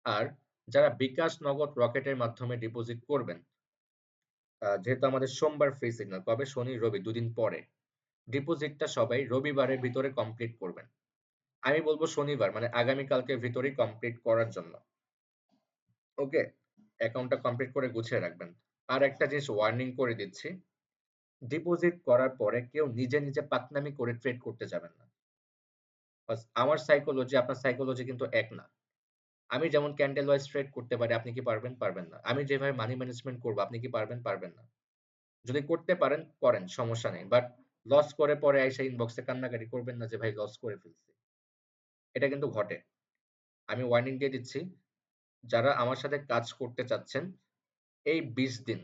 আর যারা বিকাশ, নগদ, রকেটের মাধ্যমে ডিপোজিট করবেন, যেহেতু আমাদের সোমবার ফ্রি সিগন্যাল, কবে? শনি, রবি ২ দিন পরে। ডিপোজিটটা সবাই রবিবারের ভিতরে কমপ্লিট করবেন। আমি বলব শনিবার মানে আগামীকালকের ভিতরেই কমপ্লিট করার জন্য। ওকে? অ্যাকাউন্টটা কমপ্লিট করে গুছিয়ে রাখবেন। আর একটা জিনিস ওয়ার্নিং করে দিচ্ছি, ডিপোজিট করার পরে কেউ নিজে পাকনামি করে ট্রেড করতে যাবেন না। কজ আমার সাইকোলজি আপনার সাইকোলজি কিন্তু এক না। আমি যেমন ক্যান্ডেল ওয়াইজ ট্রেড করতে পারি, আপনি কি পারবেন? পারবেন না। আমি যেভাবে মানি ম্যানেজমেন্ট করব, আপনি কি পারবেন? পারবেন না। যদি করতে পারেন, করেন, সমস্যা নেই। বাট লস করে পরে আইসা ইনবক্সে কান্নাকাটি করবেন না যে ভাই লস করে ফেলছি। এটা কিন্তু ঘটে। আমি ওয়ার্নিং দিয়ে দিচ্ছি, যারা আমার সাথে কাজ করতে চাচ্ছেন, এই ২০ দিন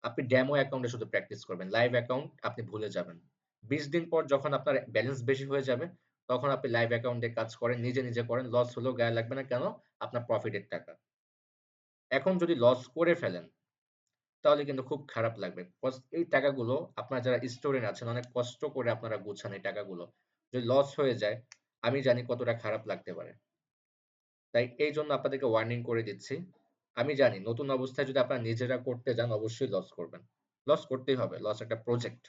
আপনি ডেমো অ্যাকাউন্টে শুধু প্র্যাকটিস করবেন। লাইভ অ্যাকাউন্ট আপনি ভুলে যাবেন। ২০ দিন পর যখন আপনার ব্যালেন্স বেশি হয়ে যাবে, তখন আপনি লাইভ অ্যাকাউন্টে কাজ করেন, নিজে করেন। লস হলেও গায়ে লাগবে না। কেন? আপনার প্রফিটের টাকা। এখন যদি লস করে ফেলেন, তাহলে কিন্তু খুব খারাপ লাগবে। কজ এই টাকাগুলো আপনারা যারা স্টুডেন্ট আছেন, অনেক কষ্ট করে আপনারা গুছান এই টাকাগুলো। যদি লস হয়ে যায়, আমি জানি কতটা খারাপ লাগতে পারে। তাই এইজন্য আপনাদেরকে ওয়ার্নিং করে দিচ্ছি। আমি জানি নতুন অবস্থায় যদি আপনারা নিজেরা করতে যান, অবশ্যই লস করবেন। লস করতেই হবে। লস একটা প্রজেক্ট।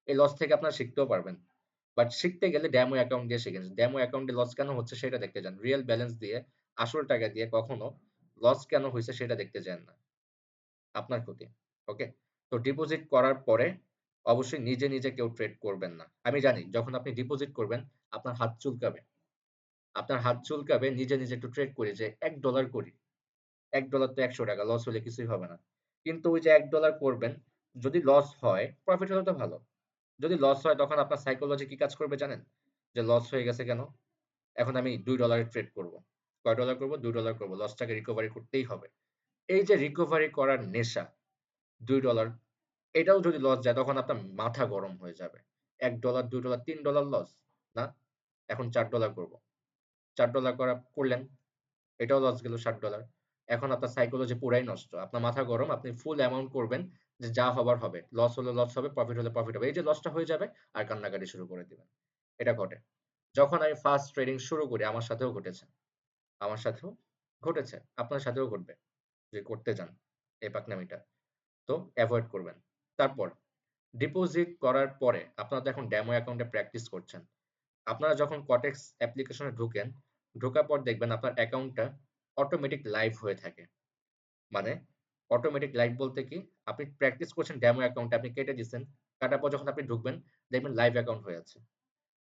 এই লস থেকে আপনারা শিখতেও পারবেন। বাট শিখতে গেলে ডেমো অ্যাকাউন্ট দিয়ে শিখেন। ডেমো অ্যাকাউন্টে লস কেন হচ্ছে সেটা দেখতে যান। রিয়েল ব্যালেন্স দিয়ে, আসল টাকা দিয়ে কখনো লস কেন হইছে সেটা দেখতে যান না। আপনার ক্ষতি। ওকে? তো ডিপোজিট করার পরে অবশ্যই নিজে কেউ ট্রেড করবেন না। আমি জানি যখন আপনি ডিপোজিট করবেন, আপনার হাত চুলকাবে। আপনার হাত চুলকাবে নিজে একটু ট্রেড করি যে $১ করি। $১ তো ৳১০০ লস হলে কিছুই হবে না। কিন্তু ওই যে $১ করবেন, যদি লস হয়, প্রফিট হলে তো ভালো। যদি লস হয় তখন আপনার সাইকোলজি কি কাজ করবে জানেন? যে লস হয়ে গেছে কেন? এখন আমি $২ এর ট্রেড করব। কয় ডলার করব? $২ করব। লসটাকে রিকভারি করতেই হবে। এই যে রিকভারি করার নেশা, $২ এটাও যদি লস যায় তখন আপনার মাথা গরম হয়ে যাবে। $1, $2, $3 লস? না, এখন $4 করব। $4 করলেন, এটাও লস গেল $60। এখন আপনার সাইকোলজি পুরাই নষ্ট। আপনার মাথা গরম, আপনি ফুল অ্যামাউন্ট করবেন যে যা হবার হবে। লস হলে লস হবে, প্রফিট হলে প্রফিট হবে। এই যে লসটা হয়ে যাবে আর কান্নাকাটি শুরু করে দিবেন। এটা ঘটে। যখন আমি ফার্স্ট ট্রেডিং শুরু করি আমার সাথেও ঘটেছে। আমার সাথেও ঘটেছে। আপনার সাথেও ঘটবে। যদি করতে যান এই পাকনামিটা। তো এভয়েড করবেন। তারপর ডিপোজিট করার পরে আপনারা তো এখন ডেমো অ্যাকাউন্টে প্র্যাকটিস করছেন। আপনারা যখন কটেক্স অ্যাপ্লিকেশনে ঢোকেন, ঢোকার পর দেখবেন আপনার অ্যাকাউন্টটা অটোমেটিক লাইভ হয়ে থাকে। মানে অটোমেটিক লাইভ বলতে কি? আপনি প্র্যাকটিস করছেন ডেমো অ্যাকাউন্টে আপনি কেটে দিছেন। কাটার পর যখন আপনি ঢুকবেন দেখবেন লাইভ অ্যাকাউন্ট হয়ে আছে।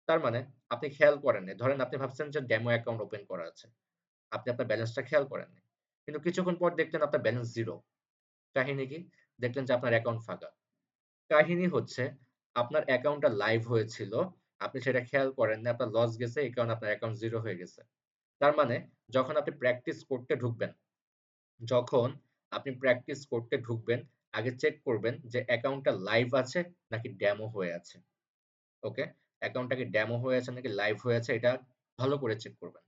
তার মানে আপনি খেয়াল করেননি। ধরেন আপনি ভাবছেন যে ডেমো অ্যাকাউন্ট ওপেন করা আছে। আপনি আপনার ব্যালেন্সটা খেয়াল করেননি। কিন্তু কিছুক্ষণ পর দেখলেন আপনার ব্যালেন্স 0। কাহিনী কি? দেখলেন যে আপনার অ্যাকাউন্ট ফাঁকা। কাহিনী হচ্ছে আপনার অ্যাকাউন্টটা লাইভ হয়েছিল। আপনি সেটা খেয়াল করেননি। আপনার লস গেছে এই কারণে আপনার অ্যাকাউন্ট 0 হয়ে গেছে। তার মানে যখন আপনি প্র্যাকটিস করতে ঢুকবেন, যখন আপনি প্র্যাকটিস করতে ঢুকবেন, আগে চেক করবেন যে অ্যাকাউন্টটা লাইভ আছে নাকি ডেমো হয়ে আছে। ওকে? অ্যাকাউন্টটা কি ডেমো হয়ে আছে নাকি লাইভ হয়ে আছে এটা ভালো করে চেক করবেন।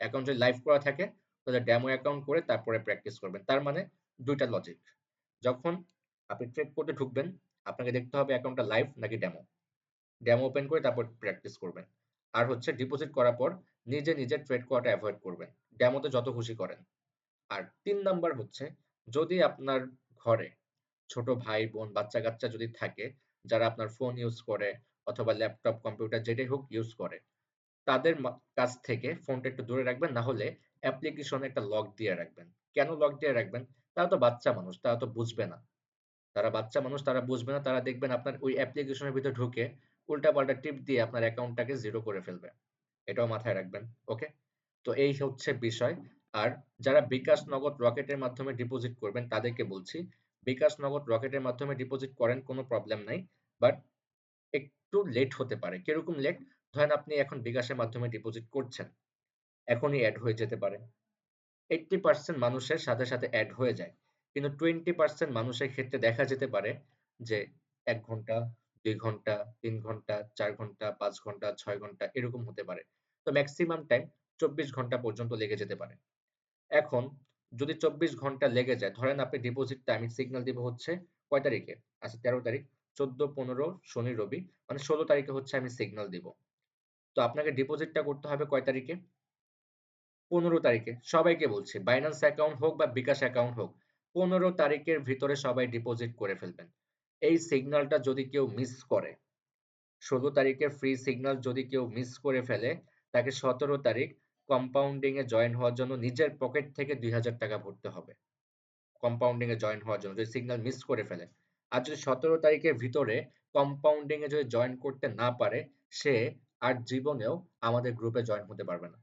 অ্যাকাউন্ট যদি লাইভ করা থাকে তাহলে ডেমো অ্যাকাউন্ট করে তারপরে প্র্যাকটিস করবেন। তার মানে ২ টা লজিক। যখন আপনি ট্রেড করতে ঢুকবেন, আপনাকে দেখতে হবে অ্যাকাউন্টটা লাইভ নাকি ডেমো। ডেমো ওপেন করে তারপর প্র্যাকটিস করবেন। আর হচ্ছে ডিপোজিট করার পর নিজে, নিজে ট্রেড করাটা এভয়েড করবেন। ডেমোতে যত খুশি করেন। আর ৩ নাম্বার হচ্ছে যদি আপনার ঘরে ছোট ভাই-বোন, বাচ্চা-কাচ্চা যদি থাকে যারা আপনার ফোন ইউজ করে অথবা ল্যাপটপ, কম্পিউটার যেটাই হোক ইউজ করে, তাদের কাছ থেকে ফোনটা একটু দূরে রাখবেন। না হলে অ্যাপ্লিকেশনে একটা লক দিয়ে রাখবেন। কেন লক দিয়ে রাখবেন? তারা তো বাচ্চা মানুষ, তারা তো বুঝবে না। তারা বাচ্চা মানুষ, তারা বুঝবে না। তারা দেখবেন আপনার ওই অ্যাপ্লিকেশনের ভিতরে ঢুকে উল্টাপাল্টা টিপ দিয়ে আপনার অ্যাকাউন্টটাকে 0 করে ফেলবে। এটাও মাথায় রাখবেন। ওকে? তো এই হচ্ছে বিষয়। আর যারা বিকাশ নগদ রকেটের মাধ্যমে ডিপোজিট করবেন তাদেরকে বলছি, বিকাশ নগদ রকেটের মাধ্যমে ডিপোজিট করেন কোনো প্রবলেম নাই। বাট একটু লেট হতে পারে। কিরকম লেট? ধরেন আপনি এখন বিকাশের মাধ্যমে ডিপোজিট করছেন। এখনই এড হয়ে যেতে পারে। 80% মানুষের সাথে, সাথে এড হয়ে যায়। কিন্তু 20% মানুষের ক্ষেত্রে দেখা যেতে পারে যে ১ ঘন্টা, ২ ঘন্টা, ৩ ঘন্টা, ৪ ঘন্টা, ৫ ঘন্টা, ৬ ঘন্টা এরকম হতে পারে। তো মেক্সিমাম টাইম ২৪ ঘন্টা পর্যন্ত লেগে যেতে পারে। এখন যদি ২৪ ঘন্টা লেগে যায়, ধরেন আপনি ডিপোজিটটা আমি সিগন্যাল দিব হচ্ছে কয় তারিখে? আচ্ছা ১৩ তারিখ, ১৪, ১৫, শনি, রবি মানে ১৬ তারিখে হচ্ছে আমি সিগন্যাল দিব। তো আপনাকে ডিপোজিটটা করতে হবে কয় তারিখে? ১৫ তারিখে। সবাইকে বলছি বাইন্যান্স অ্যাকাউন্ট হোক বা বিকাশ অ্যাকাউন্ট হোক, ১৫ তারিখের ভিতরে সবাই ডিপোজিট করে ফেলবেন। এই সিগন্যালটা যদি কেউ মিস করে, ১৬ তারিখের ফ্রি সিগন্যাল যদি কেউ মিস করে ফেলে, তাকে ১৭ তারিখ কম্পাউন্ডিং এ জয়েন হওয়ার জন্য নিজের পকেট থেকে ৳২,০০০ ভরতে হবে। কম্পাউন্ডিং এ জয়েন হওয়ার জন্য যদি সিগন্যাল মিস করে ফেলে। আর যদি ১৭ তারিখের ভিতরে কম্পাউন্ডিং এ যদি জয়েন করতে না পারে, সে আর জীবনেও আমাদের গ্রুপে জয়েন হতে পারবে না।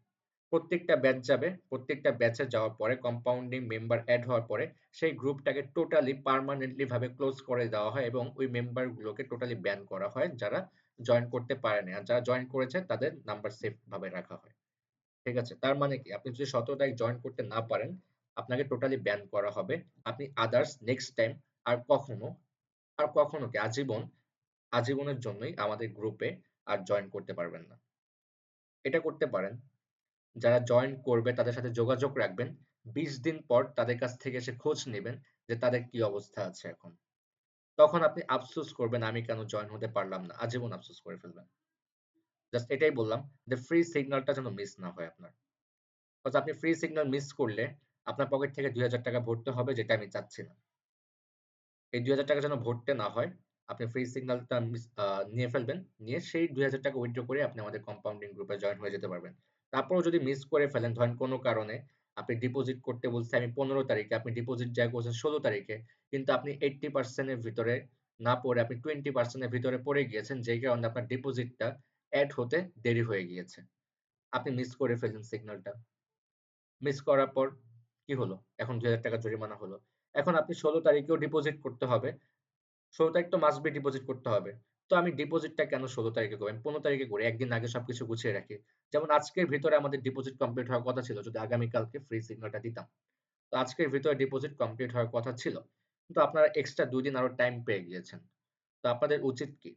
প্রত্যেকটা ব্যাচ যাবে। প্রত্যেকটা ব্যাচে যাওয়ার পরে কম্পাউন্ডিং মেম্বার এড হওয়ার পরে সেই গ্রুপটাকে টোটালি পার্মানেন্টলি ভাবে ক্লোজ করে দেওয়া হয় এবং ওই মেম্বার গুলোকে টোটালি ব্যান করা হয় যারা জয়েন করতে পারেনি। আর যারা জয়েন করেছে তাদের নাম্বার সেভ ভাবে রাখা হয়। ঠিক আছে? তার মানে কি? আপনি যদি ১৭ তারিখ জয়েন করতে না পারেন, আপনাকে টোটালি ব্যান করা হবে। আপনি আদারস নেক্সট টাইম আর কখনো, আর কখনো কি আজীবনের জন্যই আমাদের গ্রুপে আর জয়েন করতে পারবেন না। এটা করতে পারেন যারা জয়েন করবে তাদের সাথে যোগাযোগ রাখবেন। ২০ দিন পর তাদের কাছ থেকে এসে খোঁজ নিবেন যে তাদের কি অবস্থা আছে এখন। তখন আপনি আফসোস করবেন আমি কেন জয়েন হতে পারলাম না। আজীবন আফসোস করে ফেলবেন। জাস্ট এটাই বললাম যে ফ্রি সিগন্যালটা যেন মিস না হয় আপনার। কজ আপনি ফ্রি সিগন্যাল মিস করলে আপনার পকেট থেকে ৳২,০০০ ভরতে হবে যেটা আমি চাচ্ছি না। এই ৳২,০০০ যেন ভরতে না হয়, আপনি ফ্রি সিগন্যালটা নিয়ে ফেলবেন। নিয়ে সেই ৳২,০০০ উইথড্র করে আপনি আমাদের কম্পাউন্ডিং গ্রুপে জয়েন হয়ে যেতে পারবেন। তারপরেও যদি মিস করে ফেলেন, ধরেন কোনো কারণে আপনি ডিপোজিট করতে বলছি আমি ১৫ তারিখে, আপনি ডিপোজিট যাই করছেন ১৬ তারিখে। কিন্তু আপনি 80% এর ভিতরে না পড়ে আপনি 20% এর ভিতরে পড়ে গিয়েছেন, যেই কারণে আপনার ডিপোজিটটা এড হতে দেরি হয়ে গিয়েছে। আপনি মিস করে ফেললেন সিগন্যালটা। মিস করার পর কি হলো? এখন ৳২,০০০ জরিমানা হলো। এখন আপনি ১৬ তারিখেও ডিপোজিট করতে হবে। ১৬ তারিখ তো মাস্ট বি ডিপোজিট করতে হবে। তো আমি ডিপোজিটটা কেন ১৬ তারিখে করি? আমি ১৫ তারিখে করি। একদিন আগে সবকিছু গুছিয়ে রাখি। যেমন আজকের ভিতরে আমাদের ডিপোজিট কমপ্লিট হওয়ার কথা ছিল যদি আগামীকালকে ফ্রি সিগন্যালটা দিতাম। তো আজকের ভিতরে ডিপোজিট কমপ্লিট হওয়ার কথা ছিল। কিন্তু আপনারা এক্সট্রা ২ দিন আরো টাইম পেয়ে গিয়েছেন। তো আপনাদের উচিত কি?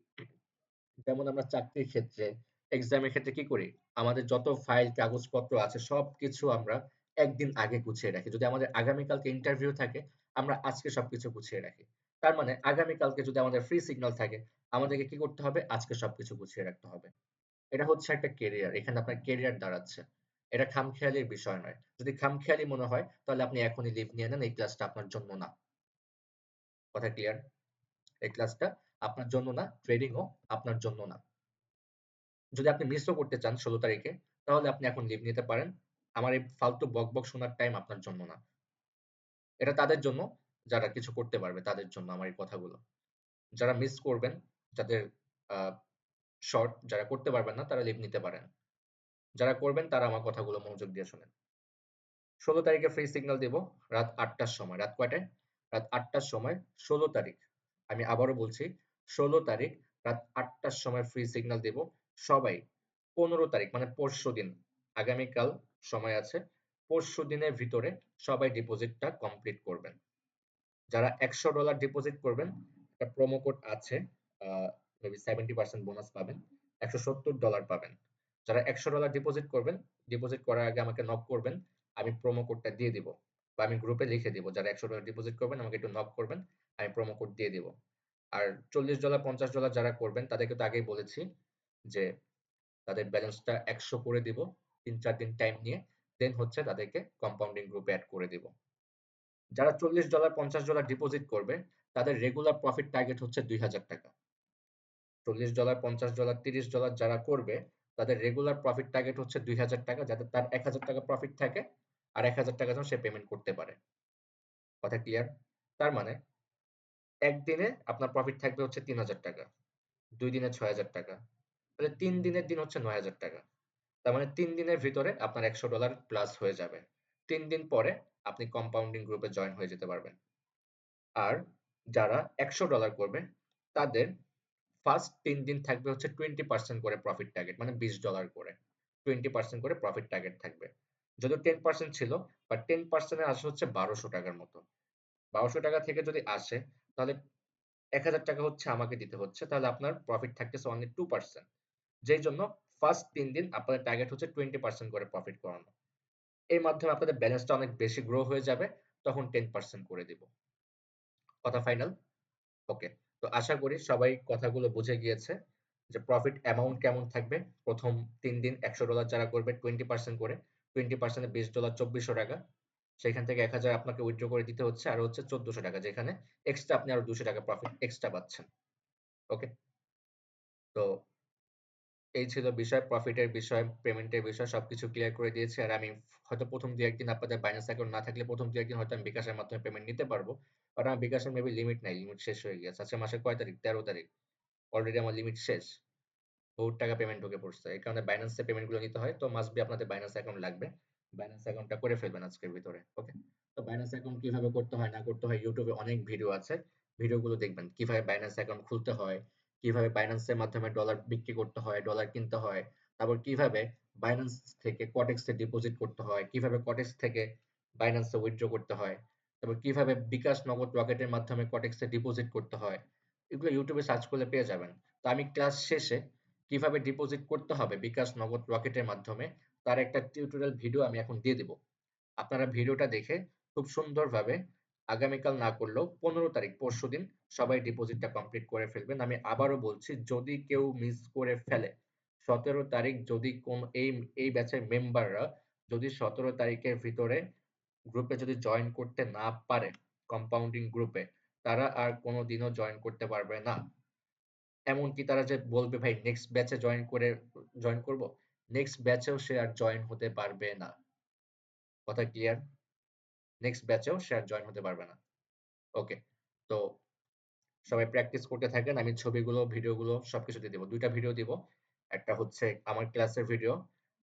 যেমন আমরা চাকরির ক্ষেত্রে, এক্সামের ক্ষেত্রে কি করি? আমাদের যত ফাইল কাগজপত্র আছে সবকিছু আমরা একদিন আগে গুছিয়ে রাখি। যদি আমাদের আগামীকালকে ইন্টারভিউ থাকে, আমরা আজকে সবকিছু গুছিয়ে রাখি। তার মানে আগামীকালকে যদি আমাদের ফ্রি সিগন্যাল থাকে, আমাদেরকে কি করতে হবে? আজকে সবকিছু গুছিয়ে রাখতে হবে। এটা হচ্ছে একটা কেরিয়ার। এখানে আপনার কেরিয়ার দাঁড়াচ্ছে। এটা খামখেয়ালির বিষয় নয়। যদি খামখেয়ালি মনে হয়, তাহলে আপনি এখনই লিভ নিয়ে নেন। এই ক্লাসটা আপনার জন্য না। কথা ক্লিয়ার? এই ক্লাসটা আপনার জন্য না, ট্রেডিংও আপনার জন্য না। যদি আপনি মিসও করতে চান ১৬ তারিখে, তাহলে আপনি এখন লিভ নিতে পারেন। আমার এই ফালতু বকবক শোনার টাইম আপনার জন্য না। এটা তাদের জন্য যারা কিছু করতে পারবে, তাদের জন্য আমার এই কথাগুলো। যারা মিস করবেন, যাদের আ শর্ট, যারা করতে পারবেন না, তারা লিভ নিতে পারেন। যারা করবেন তারা আমার কথাগুলো মনোযোগ দিয়ে শোনেন। ১৬ তারিখে ফ্রি সিগন্যাল দিব রাত ৮ টার সময়। রাত কয়টায়? রাত ৮ টার সময় ১৬ তারিখ। আমি আবারও বলছি ১৬ তারিখ রাত ৮ টার সময় ফ্রি সিগন্যাল দিব। সবাই ১৫ তারিখ মানে পরশুদিন, আগামীকাল সময় আছে। পরশুদিনের ভিতরে সবাই ডিপোজিটটা কমপ্লিট করবেন। যারা $১০০ ডিপোজিট করবেন, একটা প্রোমো কোড আছে। আ মেবি 70% বোনাস পাবেন। $১৭০ পাবেন। যারা $১০০ ডিপোজিট করবেন, ডিপোজিট করার আগে আমাকে নক করবেন। আমি প্রোমো কোডটা দিয়ে দিব। বা আমি গ্রুপে লিখে দিব। যারা $১০০ ডিপোজিট করবেন আমাকে একটু নক করবেন। আমি প্রোমো কোড দিয়ে দিব। আর $৪০ $৫০ যারা করবেন তাদেরকে তো আগেই বলেছি যে তাদের ব্যালেন্সটা ১০০ করে দিব ৩-৪ দিন টাইম নিয়ে। দেন হচ্ছে তাদেরকে কম্পাউন্ডিং গ্রুপে এড করে দিব। যারা $৪০ $৫০ ডিপোজিট করবে তাদের রেগুলার প্রফিট টার্গেট হচ্ছে ৳২,০০০। $৪০ $৫০ $৩০ যারা করবে তাদের রেগুলার প্রফিট টার্গেট হচ্ছে ৳২,০০০ যাতে তার ৳১,০০০ প্রফিট থাকে আর ৳১,০০০ যেন সে পেমেন্ট করতে পারে। কথা ক্লিয়ার? তার মানে একদিনে আপনার প্রফিট থাকবে হচ্ছে ৳৩,০০০, ২ দিনে ৳৬,০০০। তাহলে ৩ দিনের দিন হচ্ছে ৳৯,০০০। তার মানে ৩ দিনের ভিতরে আপনার $১০০ প্লাস হয়ে যাবে। ৩ দিন পরে আপনি কম্পাউন্ডিং গ্রুপে জয়েন হয়ে যেতে পারবেন। আর যারা $১০০ করবে তাদের ফার্স্ট ৩ দিন থাকবে হচ্ছে 20% করে প্রফিট টার্গেট মানে $২০ করে। 20% করে প্রফিট টার্গেট থাকবে। যদিও 10% ছিল বাট 10% এর আসে হচ্ছে ৳১,২০০ র মতো। ৳১,২০০ থেকে যদি আসে তাহলে ৳১,০০০ হচ্ছে আমাকে দিতে হচ্ছে। তাহলে আপনার প্রফিট থাকতেছে অনলি 2%। যেই জন্য ফার্স্ট ৩ দিন আপনাদের টার্গেট হচ্ছে 20% করে প্রফিট করানো। এর মাধ্যমে আপনাদের ব্যালেন্সটা অনেক বেশি গ্রো হয়ে যাবে। তখন 10% করে দিব। কথা ফাইনাল? ওকে। তো আশা করি সবাই কথাগুলো বুঝে গিয়েছে যে প্রফিট অ্যামাউন্ট কেমন থাকবে। ১ম ৩ দিন $১০০ যারা করবে 20% করে। 20% এ $২০ ৳২৪০০। সেখান থেকে ১,০০০ আপনাকে উইথড্র করে দিতে হচ্ছে। আর হচ্ছে ৳১৪০০ যেখানে এক্সট্রা আপনি আরো ৳২০০ প্রফিট এক্সট্রা পাচ্ছেন। ওকে? তো এই ছিল বিষয়, প্রফিটের বিষয়, পেমেন্টের বিষয় সবকিছু ক্লিয়ার করে দিয়েছি। আর আমি হয়তো ১ম ২-১ দিন আপনাদের বাইন্যান্স অ্যাকাউন্ট না থাকলে ১ম ২-১ দিন হয়তো আমি বিকাশের মাধ্যমে পেমেন্ট নিতে পারবো। বাট আমার বিকাশের মেবি লিমিট নাই। লিমিট শেষ হয়ে গিয়েছে। আজকে মাসের কয় তারিখ? ১৩ তারিখ। অলরেডি আমার লিমিট শেষ। বহুত টাকা পেমেন্ট ঢুকে পড়ছে। এই কারণে Binance এ পেমেন্ট গুলো নিতে হয়। তো মাস্ট বি আপনাদের Binance অ্যাকাউন্ট লাগবে। Binance অ্যাকাউন্টটা করে ফেলবেন আজকের ভিতরে। ওকে? তো Binance অ্যাকাউন্ট কিভাবে করতে হয় না করতে হয় YouTube এ অনেক ভিডিও আছে। ভিডিওগুলো দেখবেন। কিভাবে Binance অ্যাকাউন্ট খুলতে হয়, কিভাবে Binance এর মাধ্যমে ডলার বিক্রি করতে হয়, ডলার কিনতে হয়। তারপর কিভাবে Binance থেকে Cortex এ ডিপোজিট করতে হয়, কিভাবে Cortex থেকে Binance এ উইথড্র করতে হয়। তারপর কিভাবে বিকাশ নগদ রকেটের মাধ্যমে Cortex এ ডিপোজিট করতে হয়। এগুলো YouTube এ সার্চ করলে পেয়ে যাবেন। তো আমি ক্লাস শেষে কিভাবে ডিপোজিট করতে হবে বিকাশ নগদ রকেটের মাধ্যমে তার একটা টিউটোরিয়াল ভিডিও আমি এখন দিয়ে দিব। আপনারা ভিডিওটা দেখে খুব সুন্দরভাবে আগামীকাল না করলেও ১৫ তারিখ পরশুদিন সবাই ডিপোজিটটা কমপ্লিট করে ফেলবেন। আমি আবারও বলছি যদি কেউ মিস করে ফেলে ১৭ তারিখ যদি এই ব্যাচের মেম্বাররা যদি ১৭ তারিখের ভিতরে গ্রুপে যদি জয়েন করতে না পারে কম্পাউন্ডিং গ্রুপে তারা আর কোনোদিনও জয়েন করতে পারবে না। এমনকি তারা যে বলবে ভাই নেক্সট ব্যাচে জয়েন করব, নেক্সট ব্যাচেও সে আর জয়েন হতে পারবে না। কথা ক্লিয়ার? নেক্সট ব্যাচেও সে আর জয়েন হতে পারবে না। ওকে। তো সবাই প্র্যাকটিস করতে থাকেন। আমি ছবিগুলো, ভিডিওগুলো সবকিছু দিয়ে দিব। ২ টা ভিডিও দিব। একটা হচ্ছে আমার ক্লাসের ভিডিও,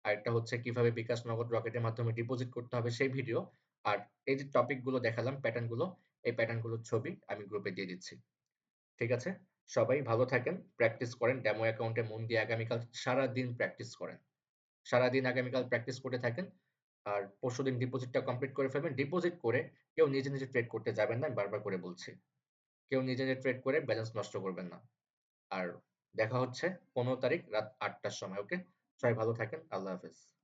আরেকটা হচ্ছে কিভাবে বিকাশ নগদ রকেটের মাধ্যমে ডিপোজিট করতে হবে সেই ভিডিও। আর এই যে টপিক গুলো দেখালাম প্যাটার্ন গুলো, এই প্যাটার্ন গুলোর ছবি আমি গ্রুপে দিয়ে দিচ্ছি। ঠিক আছে? সবাই ভালো থাকেন, প্র্যাকটিস করেন। ডেমো অ্যাকাউন্টে মন দিয়ে আগামীকাল সারাদিন প্র্যাকটিস করেন। সারাদিন আগামীকাল প্র্যাকটিস করতে থাকেন। আর পরশুদিন ডিপোজিটটা কমপ্লিট করে ফেলবেন। ডিপোজিট করে কেউ নিজে, নিজে ট্রেড করতে যাবেন না। আমি বারবার করে বলছি। কেউ নিজে, নিজে ট্রেড করে ব্যালেন্স নষ্ট করবেন না। আর দেখা হচ্ছে 15 তারিখ রাত ৮ টার সময়। ওকে? সবাই ভালো থাকেন। আল্লাহ হাফেজ।